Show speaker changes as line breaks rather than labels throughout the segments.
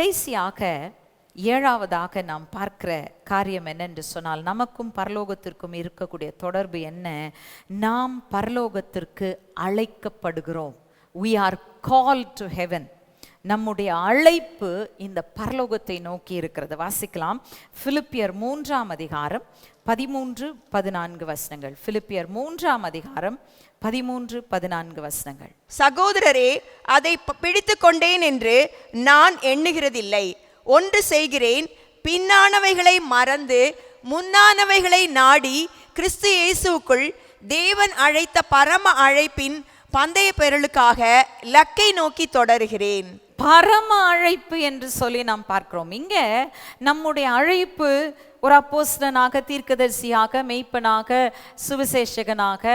கடைசியாக ஏழாவதாக நாம் பார்க்கிற காரியம் என்னென்று சொன்னால், நமக்கும் பரலோகத்திற்கும் இருக்கக்கூடிய தொடர்பு என்ன? நாம் பரலோகத்திற்கு அழைக்கப்படுகிறோம். We are called to heaven. நம்முடைய அழைப்பு இந்த பரலோகத்தை நோக்கி இருக்கிறது. வாசிக்கலாம். பிலிப்பியர் 3ஆம் அதிகாரம் 13-14 வசனங்கள். பிலிப்பியர் 3ஆம் அதிகாரம் 13-14 வசனங்கள்.
சகோதரரே, அதை பிடித்து கொண்டேன் என்று நான் எண்ணுகிறதில்லை. ஒன்று செய்கிறேன், பின்னானவைகளை மறந்து முன்னானவைகளை நாடி கிறிஸ்து இயேசுவுக்குள் தேவன் அழைத்த பரம அழைப்பின் பந்தய பெறலுக்காக லக்கை நோக்கி தொடருகிறேன்.
பரம அழைப்பு என்று சொல்லி நாம் பார்க்கிறோம். இங்க நம்முடைய அழைப்பு ஒரு அப்போஸ்தலனாக, தீர்க்கதரிசியாக, மெய்ப்பனாக, சுவிசேஷகனாக,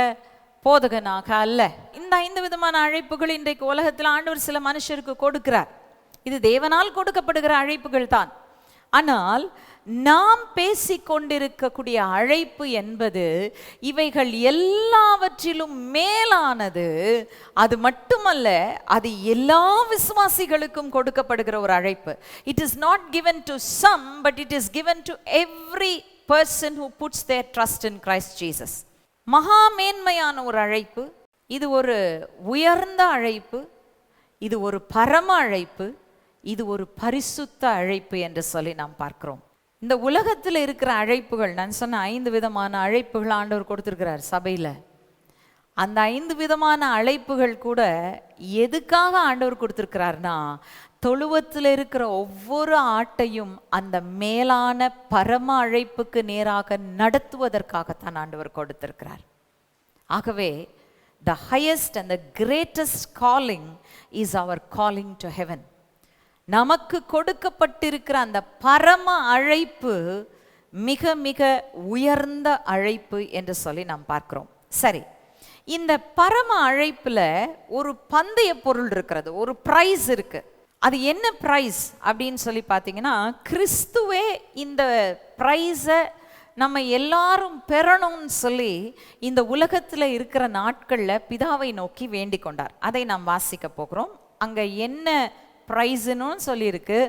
போதகனாக அல்ல. இந்த 5 விதமான அழைப்புகள் இன்றைக்கு உலகத்தில் ஆண்டவர் சில மனுஷருக்கு கொடுக்கிறார். இது தேவனால் கொடுக்கப்படுகிற அழைப்புகள் தான். ஆனால் நாம் பேசிக்கொண்டிருக்கக்கூடிய அழைப்பு என்பது இவைகள் எல்லாவற்றிலும் மேலானது. அது மட்டுமல்ல, அது எல்லா விசுவாசிகளுக்கும் கொடுக்கப்படுகிற ஒரு அழைப்பு. It is not given to some, but it is given to every person who puts their trust in Christ Jesus. மகா மேன்மையான ஒரு அழைப்பு. இது ஒரு உயர்ந்த அழைப்பு, இது ஒரு பரம அழைப்பு, இது ஒரு பரிசுத்த அழைப்பு என்று சொல்லி நாம் பார்க்கிறோம். இந்த உலகத்தில் இருக்கிற அழைப்புகள், நான் சொன்ன 5 விதமான அழைப்புகள் ஆண்டவர் கொடுத்திருக்கிறார் சபையில். அந்த 5 விதமான அழைப்புகள் கூட எதுக்காக ஆண்டவர் கொடுத்திருக்கிறார்னா, தொழுவத்தில் இருக்கிற ஒவ்வொரு ஆட்டையும் அந்த மேலான பரம அழைப்புக்கு நேராக நடத்துவதற்காகத்தான் ஆண்டவர் கொடுத்திருக்கிறார். ஆகவே the highest and the greatest calling is our calling to heaven. நமக்கு கொடுக்கப்பட்டிருக்கிற அந்த பரம அழைப்பு மிக மிக உயர்ந்த அழைப்பு என்று சொல்லி நாம் பார்க்கிறோம். சரி, இந்த பரம அழைப்புல ஒரு பந்தய பொருள் இருக்கிறது, ஒரு பிரைஸ் இருக்கு. அது என்ன பிரைஸ் அப்படின்னு சொல்லி பார்த்தீங்கன்னா, கிறிஸ்துவே இந்த பிரைஸை நம்ம எல்லாரும் பெறணும்னு சொல்லி இந்த உலகத்தில் இருக்கிற நாட்களில் பிதாவை நோக்கி வேண்டிக் கொண்டார். அதை நாம் வாசிக்க போகிறோம். அங்கே என்ன பிரைஸ்னு சொல்லியிருக்கு.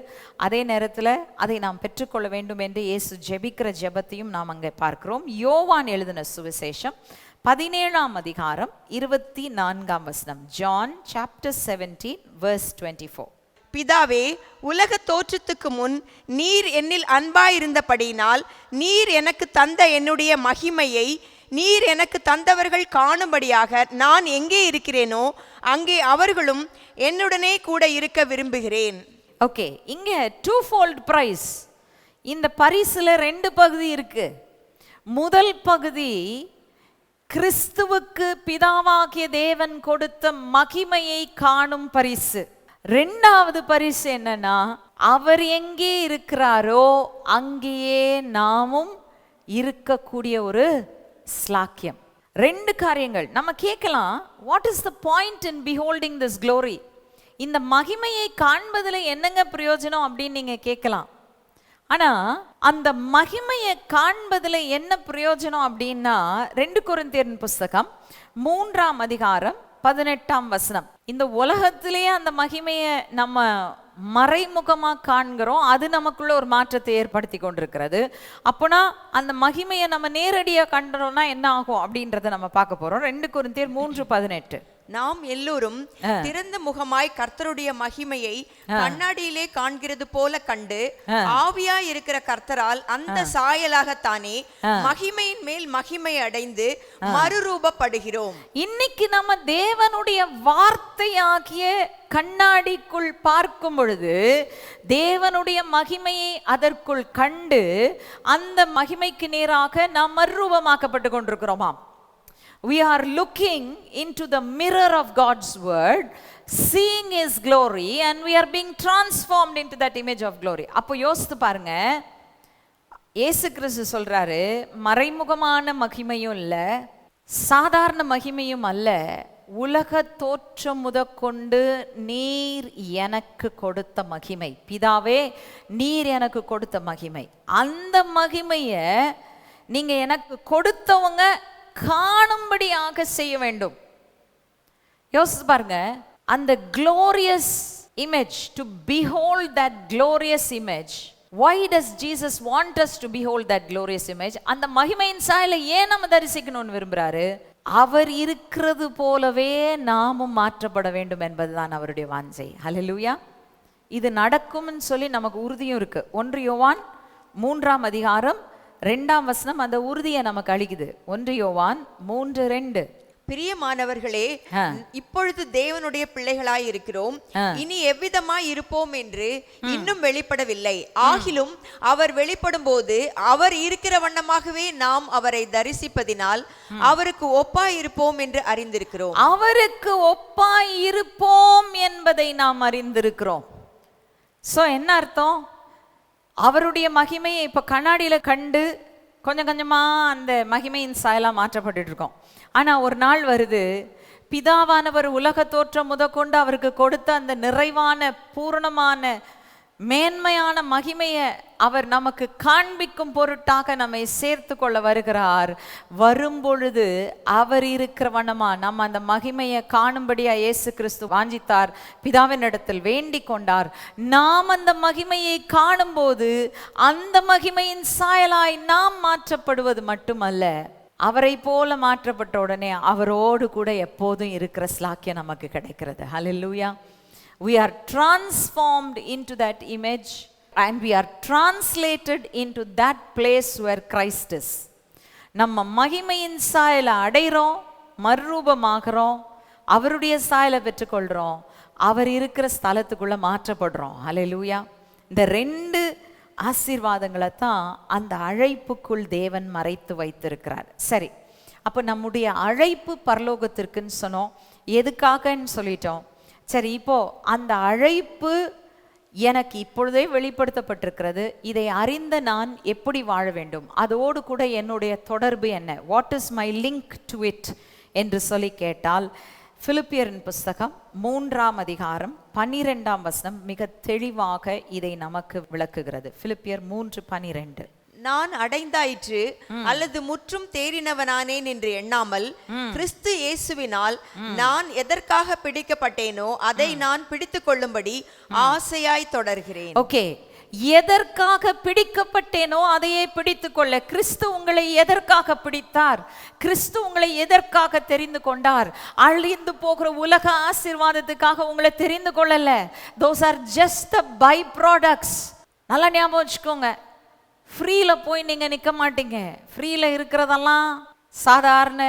அதே நேரத்தில் அதை நாம் பெற்றுக்கொள்ள வேண்டும் என்று இயேசு ஜெபிக்கிற ஜெபத்தையும் நாம் அங்கே பார்க்கிறோம். யோவான் எழுதின சுவிசேஷம் 17ஆம் அதிகாரம் 24ஆம் வசனம். John chapter 17 verse 24.
பிதாவே, உலக தோற்றத்துக்கு முன் நீர் என்னில் அன்பாயிருந்தபடியினால் நீர் எனக்கு தந்த என்னுடைய மகிமையை நீர் எனக்கு தந்தவர்கள் காணும்படியாக நான் எங்கே இருக்கிறேனோ அங்கே அவர்களும் என்னுடனே கூட இருக்க விரும்புகிறேன்.
ஓகே, இங்க டூஃபோல்ட் பிரைஸ். இந்த பரிசுல 2 பகுதி இருக்கு. முதல் பகுதி கிறிஸ்துவுக்கு பிதாவாகிய தேவன் கொடுத்த மகிமையை காணும் பரிசு. 2வது பரிசு என்னன்னா, அவர் எங்கே இருக்கிறாரோ அங்கேயே நாமும் இருக்கக்கூடிய ஒரு ஸ்லாக்கியம். 2 காரியங்கள் நம்ம கேட்கலாம். What is the point in beholding this glory? இந்த மகிமையை காண்பதில் என்னங்க பிரயோஜனம் அப்படின்னு நீங்க கேட்கலாம். ஆனா அந்த மகிமையை காண்பதில் என்ன பிரயோஜனம் அப்படின்னா, 2 கொரிந்தியர் புஸ்தகம் 3ஆம் அதிகாரம் 18ஆம் வசனம். இந்த உலகத்திலேயே அந்த மகிமையை நம்ம மறைமுகமாக காண்கிறோம். அது நமக்குள்ள ஒரு மாற்றத்தை ஏற்படுத்தி கொண்டிருக்கிறது. அப்போனா அந்த மகிமையை நம்ம நேரடியாக கண்டோம்னா என்ன ஆகும் அப்படின்றத நம்ம பார்க்க போறோம். 2 கொரிந்தியர் 3:18.
நாம் எல்லோரும் திறந்த முகமாய் கர்த்தருடைய மகிமையை கண்ணாடியிலே காண்கிறது போல கண்டு ஆவியாய் இருக்கிற கர்த்தரால் அந்த சாயலாகத்தானே மகிமையின் மேல் மகிமை அடைந்து மறுரூபப்படுகிறோம்.
இன்னைக்கு நம்ம தேவனுடைய வார்த்தையாகிய கண்ணாடிக்குள் பார்க்கும் பொழுது தேவனுடைய மகிமையை அதற்குள் கண்டு அந்த மகிமைக்கு நேராக நாம் மறுரூபமாக்கப்பட்டு கொண்டிருக்கிறோமாம். We are looking into the mirror of God's word, seeing his glory, and we are being transformed into that image of glory. அப்போ யோசித்து பாருங்க, இயேசு கிறிஸ்து சொல்றாரு, மறைமுகமான மகிமையும் இல்லை, சாதாரண மகிமையும் அல்ல, உலக தோற்றம் முதற்கொண்டு நீர் எனக்கு கொடுத்த மகிமை, பிதாவே நீர் எனக்கு கொடுத்த மகிமை, அந்த மகிமையை நீங்க எனக்கு கொடுத்தவங்க காணும்படியாக செய்ய வேண்டும். யோசிச்சு பாருங்க, அந்த glorious image, to behold that glorious image. Why does Jesus want us to behold that glorious image? அந்த மகிமையின் சாயலை ஏன் நம்ம தரிசிக்கணும்னு விரும்புறாரு? அவர் இருக்கிறது போலவே நாமும் மாற்றப்பட வேண்டும் என்பதுதான் அவருடைய வாஞ்சை. ஹல்லேலூயா. இது நடக்கும்னு சொல்லி நமக்கு உறுதியும் இருக்கு. 1 யோவான் 3ஆம் அதிகாரம் 2ஆம் வசனம் அந்த உறுதியை நமக்கு அளிக்குது. 1 யோவான் 3:2.
பிரியமானவர்களே, இப்பொழுது தேவனுடைய பிள்ளைகளாய் இருக்கிறோம், இனி எவ்விதமாய் இருப்போம் என்று இன்னும் வெளிப்படவில்லை. ஆகிலும் அவர் வெளிப்படும் போது அவர் இருக்கிற வண்ணமாகவே நாம் அவரை தரிசிப்பதினால் அவருக்கு ஒப்பாய் இருப்போம் என்று அறிந்திருக்கிறோம்.
அவருக்கு ஒப்பாய் இருப்போம் என்பதை நாம் அறிந்திருக்கிறோம். சோ என்ன அர்த்தம்? அவருடைய மகிமையை இப்ப கண்ணாடியில கண்டு கொஞ்சம் கொஞ்சமா அந்த மகிமையின் சாயலா மாற்றப்பட்டு இருக்கோம். ஆனா ஒரு நாள் வருது, பிதாவானவர் உலக தோற்றம் முதற்கொண்டு அவருக்கு கொடுத்த அந்த நிறைவான பூரணமான மேன்மையான மகிமையை அவர் நமக்கு காண்பிக்கும் பொருட்டாக நம்மை சேர்த்து கொள்ள வருகிறார். வரும்பொழுது அவர் இருக்கிற வண்ணமா நம்ம அந்த மகிமையை காணும்படியா இயேசு கிறிஸ்து வாஞ்சித்தார், பிதாவின் இடத்தில் வேண்டிக் கொண்டார். நாம் அந்த மகிமையை காணும்போது அந்த மகிமையின் சாயலாய் நாம் மாற்றப்படுவது மட்டுமல்ல, அவரை போல மாற்றப்பட்ட உடனே அவரோடு கூட எப்போதும் இருக்கிற ஸ்லாக்கியம் நமக்கு கிடைக்கிறது. ஹல்லேலூயா. We are transformed into that image and we are translated into that place where Christ is. நம்ம மகிமையின் சாயலை அடைகிறோம், மறுரூபமாகிறோம், அவருடைய சாயலை பெற்றுக்கொள்கிறோம், அவர் இருக்கிற ஸ்தலத்துக்குள்ள மாற்றப்படுறோம். ஹல்லேலூயா. இந்த 2 ஆசீர்வாதங்களை தான் அந்த அழைப்புக்குள் தேவன் மறைத்து வைத்திருக்கிறார். சரி, அப்போ நம்முடைய அழைப்பு பரலோகத்திற்குன்னு சொன்னோம், எதுக்காகன்னு சொல்லிட்டோம். சரி, இப்போ அந்த அழைப்பு எனக்கு இப்பொழுதே வெளிப்படுத்தப்பட்டிருக்கிறது, இதை அறிந்த நான் எப்படி வாழ வேண்டும், அதோடு கூட என்னுடைய தொடர்பு என்ன, what is my link to it என்று சொல்லி கேட்டால், பிலிப்பியரின் புஸ்தகம் 3ஆம் அதிகாரம் 12ஆம் வசனம் மிக தெளிவாக இதை நமக்கு விளக்குகிறது. பிலிப்பியர் 3:12.
நான் அடைந்தாயிற்று அல்லது முற்றும் தேறினவனானேன் என்று எண்ணாமல் கிறிஸ்து இயேசுவினால் நான் எதற்காக பிடிக்கப்பட்டேனோ அதை நான் பிடித்துக் கொள்ளும்படி ஆசையாய் தொடர்கிறேன்.
ஓகே, எதற்காக பிடிக்கப்பட்டேனோ அதையே பிடித்துக் கொள்ள. கிறிஸ்து உங்களை எதற்காக பிடித்தார்? கிறிஸ்து உங்களை எதற்காக தெரிந்து கொண்டார்? அழிந்து போகிற உலக ஆசீர்வாதத்துக்காக உங்களை தெரிந்து கொள்ளல. those are just the by products. நல்லா ஞாபகம் வச்சுக்கோங்க. ஃப்ரீல போய் நீங்க நிக்க மாட்டீங்க. ஃப்ரீல இருக்கிறதெல்லாம் சாதாரண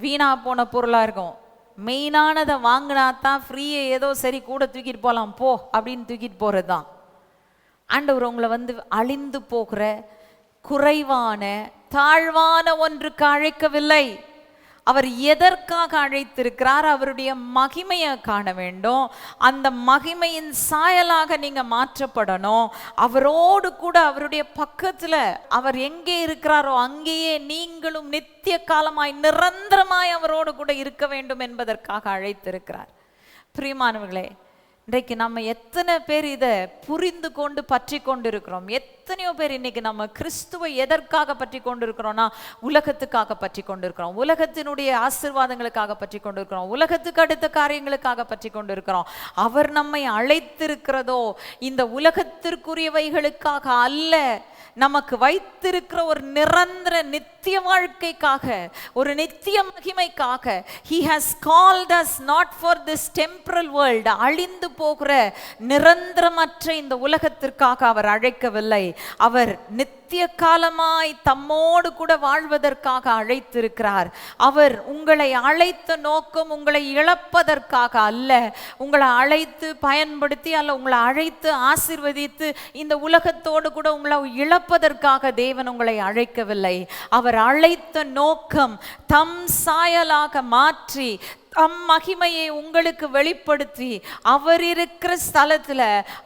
வீணா போன பொருளா இருக்கும். மெயினானதை வாங்கினா தான் ஃப்ரீயை ஏதோ சரி கூட தூக்கிட்டு போகலாம் போ அப்படின்னு தூக்கிட்டு போறது தான். ஆண்டவர் உங்களை அழிந்து போகிற குறைவான தாழ்வான ஒன்றுக்கு அழைக்கவில்லை. அவர் எதற்காக அழைத்திருக்கிறார்? அவருடைய மகிமையை காண வேண்டும். அந்த மகிமையின் சாயலாக நீங்க மாற்றப்படணும். அவரோடு கூட அவருடைய பக்கத்துல அவர் எங்கே இருக்கிறாரோ அங்கேயே நீங்களும் நித்திய காலமாய் நிரந்தரமாய் அவரோடு கூட இருக்க வேண்டும் என்பதற்காக அழைத்திருக்கிறார். பிரியமானவர்களே, இன்றைக்கு நம்ம எத்தனை பேர் இதை புரிந்து கொண்டு பற்றி கொண்டு இருக்கிறோம்? எத்தனையோ பேர் இன்னைக்கு நம்ம கிறிஸ்துவை எதற்காக பற்றி கொண்டு இருக்கிறோம்னா, உலகத்துக்காக பற்றி கொண்டு இருக்கிறோம், உலகத்தினுடைய ஆசீர்வாதங்களுக்காக பற்றி கொண்டு இருக்கிறோம், உலகத்துக்கு அடுத்த காரியங்களுக்காக பற்றி கொண்டு இருக்கிறோம். அவர் நம்மை அழைத்திருக்கிறதோ இந்த உலகத்திற்குரியவைகளுக்காக அல்ல, நமக்கு வைத்திருக்கிற ஒரு நிரந்தர நித்திய வாழ்க்கைக்காக, ஒரு நித்திய மகிமைக்காக. He has called us not for this temporal world, அழிந்து போகிற நிரந்தரமற்ற இந்த உலகத்திற்காக அவர் அழைக்கவில்லை. அவர் நித்திய காலமாய் தம்மோடு கூட வாழ்வதற்காக அழைத்திருக்கிறார். அவர் உங்களை அழைத்த நோக்கம் உங்களை இழப்பதற்காக அல்ல, உங்களை அழைத்து பயன்படுத்தி அல்ல, உங்களை அழைத்து ஆசீர்வதித்து இந்த உலகத்தோடு கூட உங்களை இழப்பதற்காக தேவன் உங்களை அழைக்கவில்லை. அவர் அழைத்த நோக்கம் தம் சாயலாக மாற்றி தம் மகிமையை உங்களுக்கு வெளிப்படுத்தி அவர் இருக்கிற ஸ்தலத்துல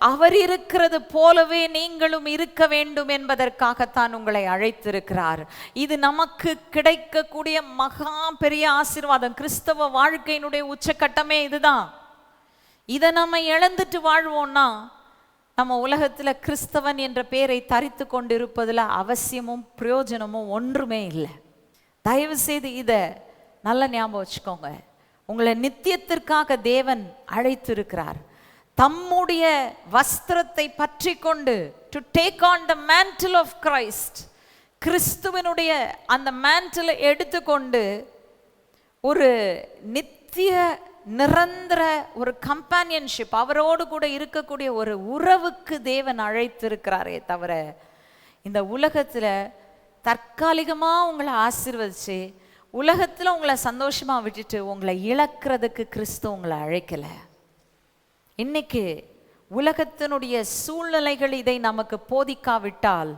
அவர் இருக்கிறது போலவே நீங்களும் இருக்க வேண்டும் என்பதற்காகத்தான் உங்களை அழைத்திருக்கிறார். இது நமக்கு கிடைக்கக்கூடிய மகா பெரிய ஆசீர்வாதம். கிறிஸ்தவ வாழ்க்கையினுடைய உச்சக்கட்டமே இதுதான். இதை நம்ம இழந்துட்டு வாழ்வோம்னா நம்ம உலகத்துல கிறிஸ்தவன் என்ற பெயரை தரித்து கொண்டு இருப்பதுல அவசியமும் பிரயோஜனமும் ஒன்றுமே இல்லை. தயவு செய்து இதை நல்ல ஞாபகம் வச்சுக்கோங்க. உங்களை நித்தியத்திற்காக தேவன் அழைத்திருக்கிறார். தம்முடைய வஸ்திரத்தை பற்றி கொண்டு, to take on the mantle of Christ, கிறிஸ்துவனுடைய அந்த மேண்டிலை எடுத்துக்கொண்டு ஒரு நித்திய நிரந்தர ஒரு கம்பானியன்ஷிப், அவரோடு கூட இருக்கக்கூடிய ஒரு உறவுக்கு தேவன் அழைத்திருக்கிறாரே தவிர, இந்த உலகத்துல தற்காலிகமா உங்களை ஆசீர்வதிச்சு உலகத்துல உங்களை சந்தோஷமா விட்டுட்டு உங்களை இழக்கிறதுக்கு கிறிஸ்து உங்களை அழைக்கல. இன்னைக்கு உலகத்தினுடைய சூழ்நிலைகள் இதை நமக்கு போதிக்காவிட்டால்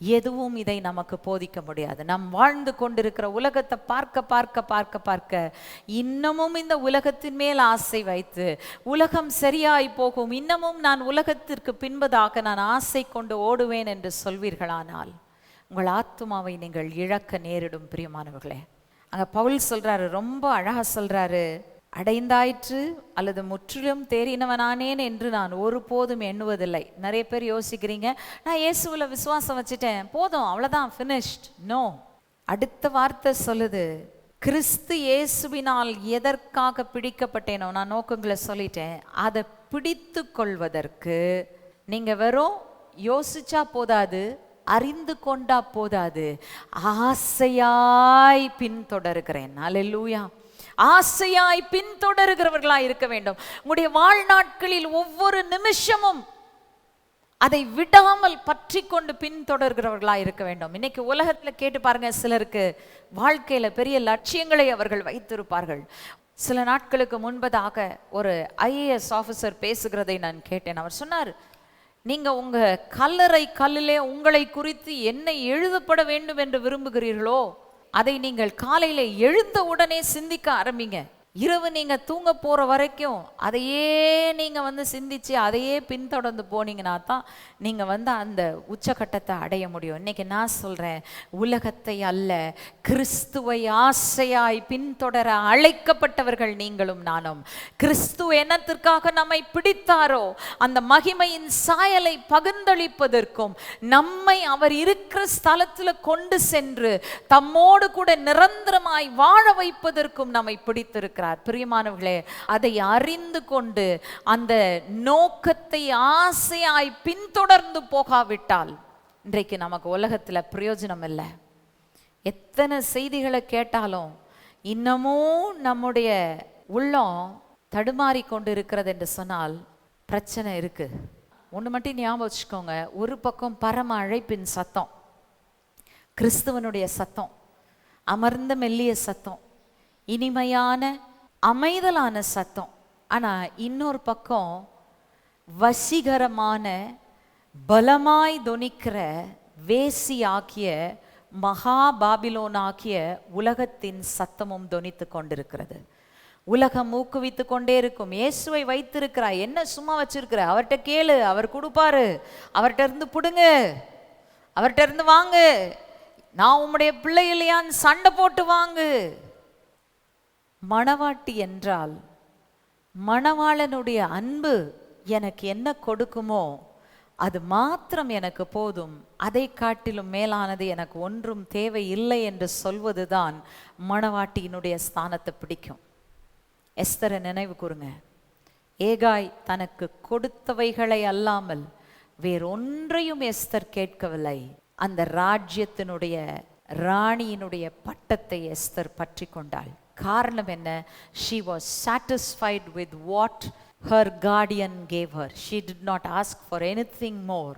எதுவும் இதை நமக்கு போதிக்க முடியாது. நாம் வாழ்ந்து கொண்டிருக்கிற உலகத்தை பார்க்க பார்க்க பார்க்க பார்க்க இன்னமும் இந்த உலகத்தின் மேல் ஆசை வைத்து, உலகம் சரியாய் போகும், இன்னமும் நான் உலகத்திற்கு பின்பதாக நான் ஆசை கொண்டு ஓடுவேன் என்று சொல்வீர்களானால் உங்கள் ஆத்துமாவை நீங்கள் இழக்க நேரிடும். பிரியமானவர்களே, அங்க பவுல் சொல்றாரு, ரொம்ப அழகா சொல்றாரு, அடைந்தாயிற்று அல்லது முற்றிலும் தேறினவனானேன் என்று நான் ஒருபோதும் எண்ணுவதில்லை. நிறைய பேர் யோசிக்கிறீங்க, நான் இயேசுவில் விசுவாசம் வச்சுட்டேன் போதும் அவ்வளோதான் ஃபினிஷ்ட். நோ, அடுத்த வார்த்தை சொல்லுது, கிறிஸ்து இயேசுவினால் எதற்காக பிடிக்கப்பட்டேனோ நான் நோக்கங்களை சொல்லிட்டேன், அதை பிடித்து கொள்வதற்கு நீங்க வெறும் யோசிச்சா போதாது, அறிந்து கொண்டா போதாது, ஆசையாய் பின்தொடர்கிறேன். அல்லேலூயா. ஆசையாய் பின்தொடர்கிறவர்களாய் இருக்க வேண்டும். உங்களுடைய வாழ்நாட்களில் ஒவ்வொரு நிமிஷமும் அதை விடாமல் பற்றி கொண்டு பின்தொடர்கிறவர்களாய் இருக்க வேண்டும். இன்னைக்கு உலகத்துல கேட்டு பாருங்க, சிலருக்கு வாழ்க்கையில பெரிய லட்சியங்களை அவர்கள் வைத்திருப்பார்கள். சில நாட்களுக்கு முன்பதாக ஒரு IAS ஆஃபீஸர் பேசுகிறதை நான் கேட்டேன். அவர் சொன்னார், நீங்க உங்க கல்லறை கல்லிலே உங்களை குறித்து என்ன எழுதப்பட வேண்டும் என்று விரும்புகிறீர்களோ அதை நீங்கள் காலையில எழுந்த உடனே சிந்திக்க ஆரம்பிங்க. இரவு நீங்க தூங்க போற வரைக்கும் அதையே நீங்க சிந்திச்சு அதையே பின்தொடர்ந்து போனீங்கன்னா தான் நீங்க அந்த உச்சகட்டத்தை அடைய முடியும். இன்னைக்கு நான் சொல்றேன், உலகத்தை அல்ல கிறிஸ்துவை ஆசையாய் பின்தொடர அழைக்கப்பட்டவர்கள் நீங்களும் நானும். கிறிஸ்து என்னத்திற்காக நம்மை பிடித்தாரோ அந்த மகிமையின் சாயலை பகிர்ந்தளிப்பதற்கும் நம்மை அவர் இருக்கிற ஸ்தலத்துல கொண்டு சென்று தம்மோடு கூட நிரந்தரமாய் வாழ வைப்பதற்கும் நம்மை பிடித்திருக்கிறார். பிரியமானவர்களே, அதை அறிந்து கொண்டு அந்த நோக்கத்தை ஆசையாய் பின்தொடர்ந்து போகாவிட்டால் இன்றைக்கு நமக்கு உலகத்துல பிரயோஜனம் இல்லை. எத்தனை செய்திகளை கேட்டாலும் இன்னமும் நம்முடைய உள்ளம் தடுமாறி கொண்டு இருக்கிறது என்று சொன்னால் பிரச்சனை இருக்கு. ஒன்று மட்டும் ஞாபகம் வச்சுக்கோங்க, ஒரு பக்கம் பரம அழைப்பின் சத்தம், கிறிஸ்துவனுடைய சத்தம், அமர்ந்த மெல்லிய சத்தம், இனிமையான அமைதலான சத்தம். ஆனா இன்னொரு பக்கம் வசீகரமான பலமாய் தொனிக்கிற வேசி ஆக்கிய மகா பாபிலோன் ஆக்கிய உலகத்தின் சத்தமும் தொனித்து கொண்டிருக்கிறது. உலகம் ஊக்குவித்து கொண்டே இருக்கும். இயேசுவை வைத்திருக்கிறாய், என்ன சும்மா வச்சிருக்கிற, அவர்கிட்ட கேளு, அவர் கொடுப்பாரு, அவர்கிட்ட இருந்து புடுங்க, அவர்கிட்ட இருந்து வாங்கு, நான் உம்முடைய பிள்ளை இல்லையான்னு சண்டை போட்டு வாங்கு. மணவாட்டி என்றால் மணவாளனுடைய அன்பு எனக்கு என்ன கொடுக்குமோ அது மாத்திரம் எனக்கு போதும், அதை காட்டிலும் மேலானது எனக்கு ஒன்றும் தேவை இல்லை என்று சொல்வதுதான் மணவாட்டியினுடைய ஸ்தானத்தை பிடிக்கும். எஸ்தரை நினைவு கூறுங்க, ஏகாய் தனக்கு கொடுத்தவைகளை அல்லாமல் வேறொன்றையும் எஸ்தர் கேட்கவில்லை. அந்த ராஜ்யத்தினுடைய ராணியினுடைய பட்டத்தை எஸ்தர் பற்றி கொண்டாள். காரணம் என்ன? she was satisfied with what her guardian gave her. She did not ask for anything more,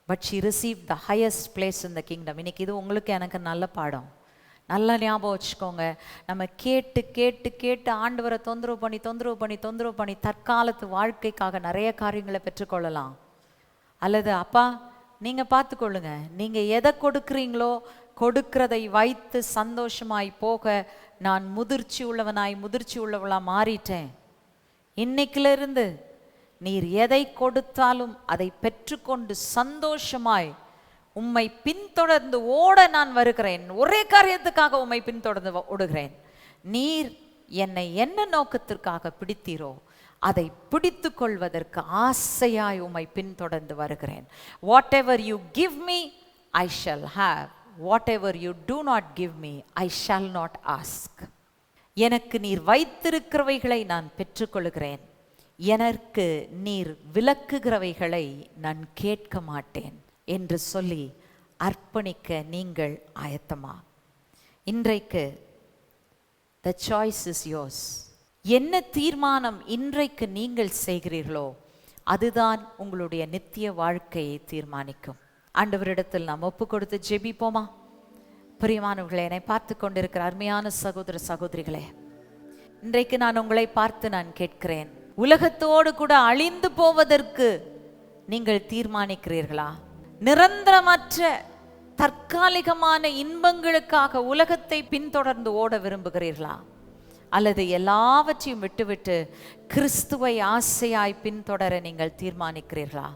but she received the highest place in the kingdom. இன்னைக்கு இது உங்களுக்கு எனக்கு நல்ல பாடம். நல்லா ஞாபகம் வச்சுக்கோங்க, நம்ம கேட்டு கேட்டு கேட்டு ஆண்டவரை தொந்தரவு பண்ணி தற்காலத்து வாழ்க்கைக்காக நிறைய காரியங்களை பெற்றுக்கொள்ளலாம். அல்லது அப்பா நீங்க பார்த்துக்கொள்ளுங்க, நீங்க எதை கொடுக்குறீங்களோ கொடுக்கிறதை வைத்து சந்தோஷமாய் போக நான் முதிர்ச்சி உள்ளவளா மாறிட்டேன். இன்னைக்கிலிருந்து நீர் எதை கொடுத்தாலும் அதை பெற்றுக்கொண்டு சந்தோஷமாய் உம்மை பின்தொடர்ந்து ஓட நான் வருகிறேன். ஒரே காரியத்துக்காக உம்மை பின்தொடர்ந்து ஓடுகிறேன். நீர் என்னை என்ன நோக்கத்திற்காக பிடித்தீரோ அதை பிடித்து கொள்வதற்கு ஆசையாய் உம்மை பின்தொடர்ந்து வருகிறேன். Whatever you give me, I shall have. Whatever you do not give me, I shall not ask. எனக்கு நீர் வைத்திருக்கிறவைகளை நான் பெற்றுக்கொள்கிறேன். எனக்கு நீர் விலக்குகிறவைகளை நான் கேட்க மாட்டேன் என்று சொல்லி அர்ப்பணிக்க நீங்கள் ஆயத்தமா? இன்றைக்கு the choice is yours. என்ன தீர்மானம் இன்றைக்கு நீங்கள் செய்கிறீர்களோ அதுதான் உங்களுடைய நித்திய வாழ்க்கையை தீர்மானிக்கும். ஆண்டவரிடத்தில் நாம் ஒப்பு கொடுத்து ஜெபிப்போமா? பிரியமானவர்களே, என்னை பார்த்து கொண்டிருக்கிற அருமையான சகோதர சகோதரிகளே, இன்றைக்கு நான் உங்களை பார்த்து நான் கேட்கிறேன், உலகத்தோடு கூட அழிந்து போவதற்கு நீங்கள் தீர்மானிக்கிறீர்களா? நிரந்தரமற்ற தற்காலிகமான இன்பங்களுக்காக உலகத்தை பின்தொடர்ந்து ஓட விரும்புகிறீர்களா? அல்லது எல்லாவற்றையும் விட்டுவிட்டு கிறிஸ்துவை ஆசையாய் பின்தொடர நீங்கள் தீர்மானிக்கிறீர்களா?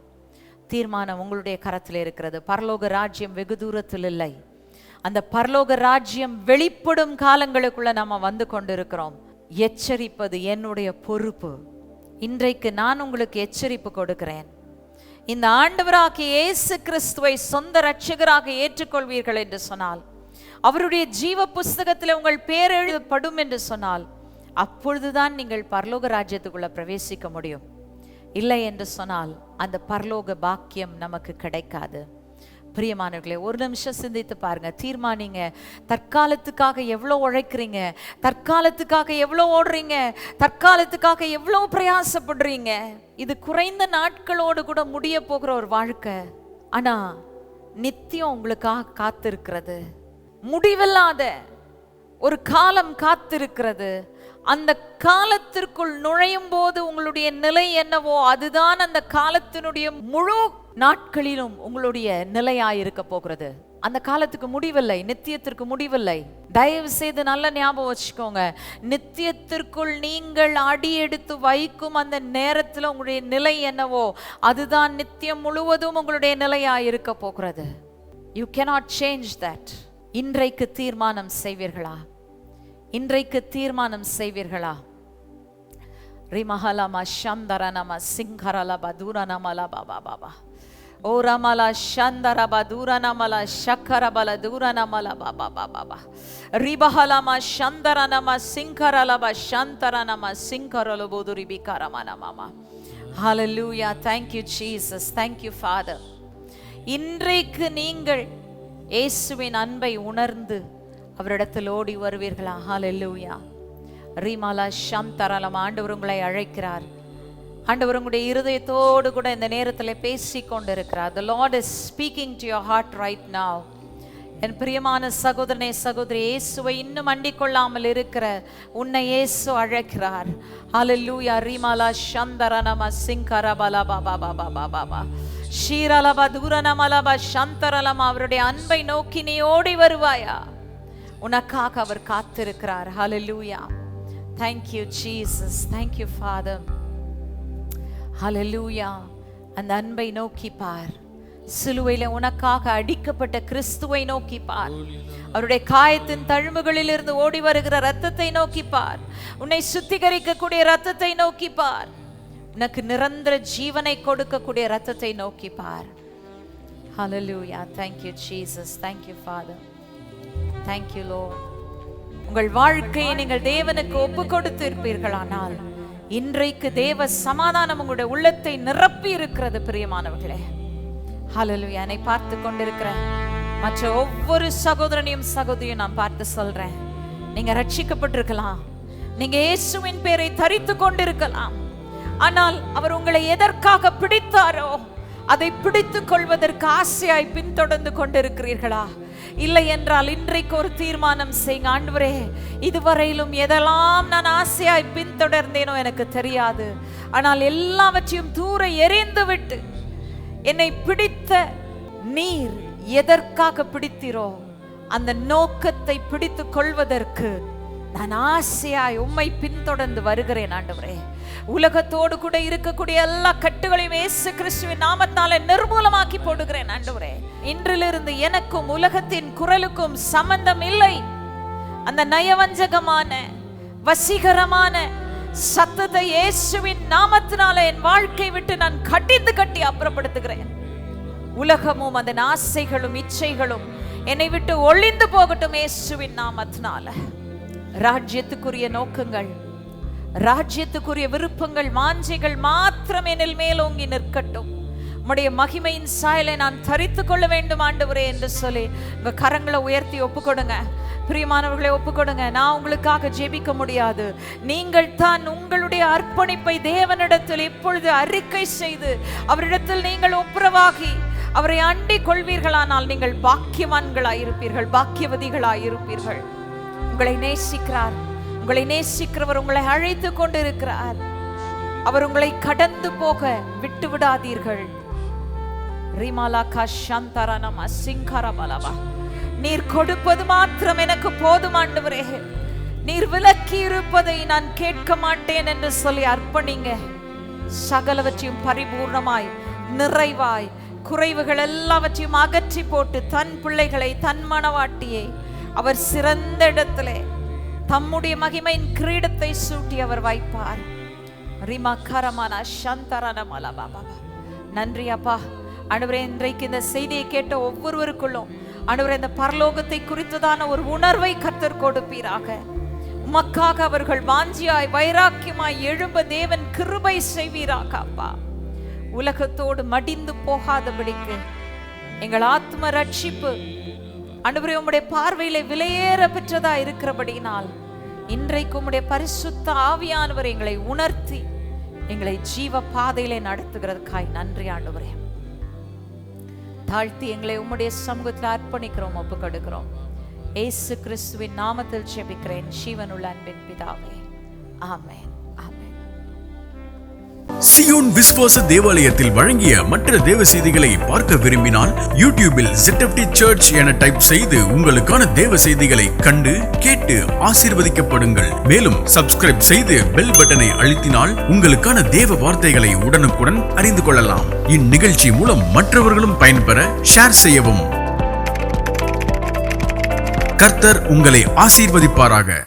தீர்மானம் உங்களுடைய கரத்தில் இருக்கிறது. பரலோக ராஜ்யம் வெகு தூரத்தில் இல்லை. அந்த பரலோக ராஜ்யம் வெளிப்படும் காலங்களுக்குள்ள நாம வந்து கொண்டிருக்கிறோம். எச்சரிப்பது என்னுடைய பொறுப்பு. இன்றைக்கு நான் உங்களுக்கு எச்சரிப்பு கொடுக்கிறேன். இந்த ஆண்டவராகிய இயேசு கிறிஸ்துவை சொந்த இரட்சகராக ஏற்றுக்கொள்வீர்கள் என்று சொன்னால், அவருடைய ஜீவ புஸ்தகத்தில் உங்கள் பேர் எழுதப்படும் என்று சொன்னால், அப்பொழுதுதான் நீங்கள் பரலோக ராஜ்யத்துக்குள்ள பிரவேசிக்க முடியும். இல்லை என்று சொன்னால் அந்த பரலோக பாக்கியம் நமக்கு கிடைக்காது. பிரியமானவர்களே, ஒரு நிமிஷம் சிந்தித்து பாருங்க. தீர்மானிங்க. தற்காலத்துக்காக எவ்வளோ உழைக்கிறீங்க, தற்காலத்துக்காக எவ்வளோ ஓடுறீங்க, தற்காலத்துக்காக எவ்வளோ பிரயாசப்படுறீங்க. இது குறைந்த நாட்களோடு கூட முடிய போகிற ஒரு வாழ்க்கை. ஆனா நித்தியம் உங்களுக்காக காத்திருக்கிறது. முடிவில்லாத ஒரு காலம் காத்திருக்கிறது. அந்த காலத்திற்குள் நுழையும் போது உங்களுடைய நிலை என்னவோ அதுதான் அந்த காலத்தினுடைய முழு நாட்களிலும் உங்களுடைய நிலையாயிருக்க போகிறது. அந்த காலத்துக்கு முடிவில்லை, நித்தியத்திற்கு முடிவில்லை. தயவு செய்து நல்ல ஞாபகம் வச்சுக்கோங்க. நித்தியத்திற்குள் நீங்கள் அடி எடுத்து வைக்கும் அந்த நேரத்தில் உங்களுடைய நிலை என்னவோ அதுதான் நித்தியம் முழுவதும் உங்களுடைய நிலையாயிருக்க போகிறது. You cannot change that. இன்றைக்கு தீர்மானம் செய்வீர்களா? இன்றைக்கு தீர்மானம் செய்வீர்களா? ரிமஹலமா சந்தரனமா சிங்கரலபா தூரனமலா பாபா பாபா ஓ ரமலா சந்தரபா தூரனமலா சக்கரபல தூரனமலா பாபா பாபா ரிபஹலமா சந்தரனமா சிங்கரலபா சந்தரனமா சிங்கரலபோதுரி பிகரமனமமா. ஹalleluya. Thank you Jesus. Thank you Father. இன்றைக்கு நீங்கள் இயேசுவின் அன்பை உணர்ந்து அவரிடத்தில் ஓடி வருவீர்களா? ஹalleluya. ரீமாலா ஷந்தரலம். ஆண்டவர் உங்களை அழைக்கிறார். ஆண்டவர் உங்களுடைய இருதயத்தோடு கூட இந்த நேரத்தில் பேசிக் கொண்டிருக்கிறார். The Lord is speaking to your heart right now. என் பிரியமான சகோதரனே சகோதரி, இயேசுவை இன்னும் அண்டிக் கொள்ளாமல் இருக்கிற உன்னை இயேசு அழைக்கிறார். ஹalleluya. ரீமாலா ஷந்தரனம சிங்கரபல பாபா பாபா பாபா ஷீரலபா தூரனமலபா ஷந்தரலம். அவருடைய அன்பை நோக்கி நீ ஓடி வருவாயா? உனக்காக அவர் காத்திருக்கிறார். ஹalleluya. Thank you Jesus. Thank you Father. ஹalleluya. அந்த அன்பை நோக்கி பார். சிலுவையில உனக்காக அடிக்கப்பட்ட கிறிஸ்துவை நோக்கி பார். அவருடைய காயத்தின் தழும்புகளில் இருந்து ஓடி வருகிற இரத்தத்தை நோக்கி பார். உன்னை சுத்திகரிக்கக்கூடிய இரத்தத்தை நோக்கி பார். உனக்கு நிரந்தர ஜீவனை கொடுக்கக்கூடிய இரத்தத்தை நோக்கி பார். ஹalleluya. Thank you Jesus. Thank you Father. Thank you Lord. உங்கள் வாழ்க்கையை நீங்கள் தேவனுக்கு ஒப்பு கொடுத்து இருப்பீர்களானால் இன்றைக்கு தேவ சமாதானம் உங்களுடைய உள்ளத்தை நிரப்பி இருக்கிறது. பிரியமானவர்களே, ஹalleluya. என்னை பார்த்து கொண்டிருக்கிற மற்ற ஒவ்வொரு சகோதரனையும் சகோதரியும் நான் பார்த்து சொல்றேன், நீங்க ரட்சிக்கப்பட்டிருக்கலாம், நீங்க இயேசுவின் பேரை தரித்து கொண்டிருக்கலாம். ஆனால் அவர் உங்களை எதற்காக பிடித்தாரோ அதை பிடித்துக் கொள்வதற்கு ஆசையாய் பின்தொடர்ந்து கொண்டிருக்கிறீர்களா? இல்லை என்றால் இன்றைக்கு ஒரு தீர்மானம் செய்யுங்க. ஆண்டவரே, இதுவரையிலும் எதெல்லாம் நான் ஆசையாய் பின்தொடர்ந்தேனோ எனக்கு தெரியாது. ஆனால் எல்லாவற்றையும் தூர எறிந்து விட்டு என்னை பிடித்த நீர் எதற்காக பிடித்தீரோ அந்த நோக்கத்தை பிடித்து கொள்வதற்கு நான் ஆசையாய் உம்மை பின்தொடர்ந்து வருகிறேன். ஆண்டவரே, உலகத்தோடு கூட இருக்கக்கூடிய எல்லா கட்டுகளையும் இயேசு கிறிஸ்துவின் நாமத்தாலே நிர்மூலமாக்கி போடுகிறேன். ஆண்டவரே, இன்றிலிருந்து எனக்கும் உலகத்தின் குரலுக்கும் சம்பந்தம் இல்லை. அந்த நயவஞ்சகமான வசீகரமான சத்தத்தை இயேசுவின் நாமத்தினால என் வாழ்க்கை விட்டு நான் கட்டி அப்புறப்படுத்துகிறேன். உலகமும் அதன் ஆசைகளும் இச்சைகளும் என்னை விட்டு ஒளிந்து போகட்டும் இயேசுவின் நாமத்தினால. ராஜ்யத்துக்குரிய நோக்கங்கள், ராஜ்யத்துக்குரிய விருப்பங்கள் வாஞ்சைகள் மாத்திரம் என்னில் மேலோங்கி நிற்கட்டும். உம்முடைய மகிமையின் சாயலை நான் தரித்து கொள்ள வேண்டும் ஆண்டவரே என்று சொல்லி உங்க கரங்களை உயர்த்தி ஒப்புக்கொடுங்க. பிரியமானவர்களை ஒப்புக்கொடுங்க. நான் உங்களுக்காக ஜெபிக்க முடியாது. நீங்கள் தான் உங்களுடைய அர்ப்பணிப்பை தேவனிடத்தில் இப்பொழுது அறிக்கை செய்து அவரிடத்தில் நீங்கள் ஒப்புரவாகி அவரை அண்டிக் கொள்வீர்களானால் நீங்கள் பாக்கியவான்களாயிருப்பீர்கள், பாக்கியவதிகளாயிருப்பீர்கள். உங்களை நேசிக்கிறார். உங்களை நேசிக்கிறவர் உங்களை அழைத்து கொண்டிருக்கிறார். அவர் உங்களை கடந்து போக விட்டு விடாதீர்கள். நீர் கொடுப்பது மாத்திரம் எனக்கு போதும் ஆண்டவரே, நீர் விலக்கி இருப்பதை நான் கேட்க மாட்டேன் என்று சொல்லி அர்ப்பணிங்க. சகலவற்றையும் பரிபூர்ணமாய் நிறைவாய் குறைவுகள் எல்லாவற்றையும் அகற்றி போட்டு தன் பிள்ளைகளை தன் மனவாட்டியை அவர் சிறந்த இடத்திலே தம்முடைய மகிமையின் கிரீடத்தை சூட்டி அவர் வைப்பார். நன்றி அப்பா. ஆண்டவரே, இன்றைக்கு இந்த செய்தியை கேட்ட ஒவ்வொருவருக்குள்ளும் ஆண்டவரே இந்த பரலோகத்தை குறித்ததான ஒரு உணர்வை கர்த்தர் கொடுப்பீராக. உமக்காக அவர்கள் வாஞ்சியாய் வைராக்கியமாய் எழும்ப தேவன் கிருபை செய்வீராக அப்பா. உலகத்தோடு மடிந்து போகாதபடிக்கு எங்கள் ஆத்ம ரட்சிப்பு ஆண்டவரே உம்முடைய பார்வையிலே விலையேற பெற்றதா இருக்கிறபடினால் இன்றைக்கு உம்முடைய பரிசுத்த ஆவியானவர் எங்களை உணர்த்தி எங்களை ஜீவ பாதையிலே நடத்துகிறதுக்காய் நன்றி ஆண்டவரே. தாழ்த்தி எங்களை உம்முடைய சமூகத்தில் அர்ப்பணிக்கிறோம், ஒப்புக்கொடுக்கிறோம். இயேசு கிறிஸ்துவின் நாமத்தில் ஜெபிக்கிறேன் ஜீவனுள்ள அன்பின் பிதாவே, ஆமென்.
சியோன் விசுவாச தேவாலயத்தில் வழங்கிய மற்ற தேவ செய்திகளை பார்க்க விரும்பினால் யூடியூபில் ZFT சர்ச் என டைப் செய்து உங்களுக்கான தேவ செய்திகளை கண்டு கேட்டு ஆசீர்வதிக்கப்படுங்கள். மேலும் சப்ஸ்கிரைப் செய்து பெல் பட்டனை அழுத்தினால் உங்களுக்கான தேவ வார்த்தைகளை உடனுக்குடன் அறிந்து கொள்ளலாம். இந்நிகழ்ச்சி மூலம் மற்றவர்களும் பயன்பெற ஷேர் செய்யவும். கர்த்தர் உங்களை ஆசீர்வதிப்பாராக.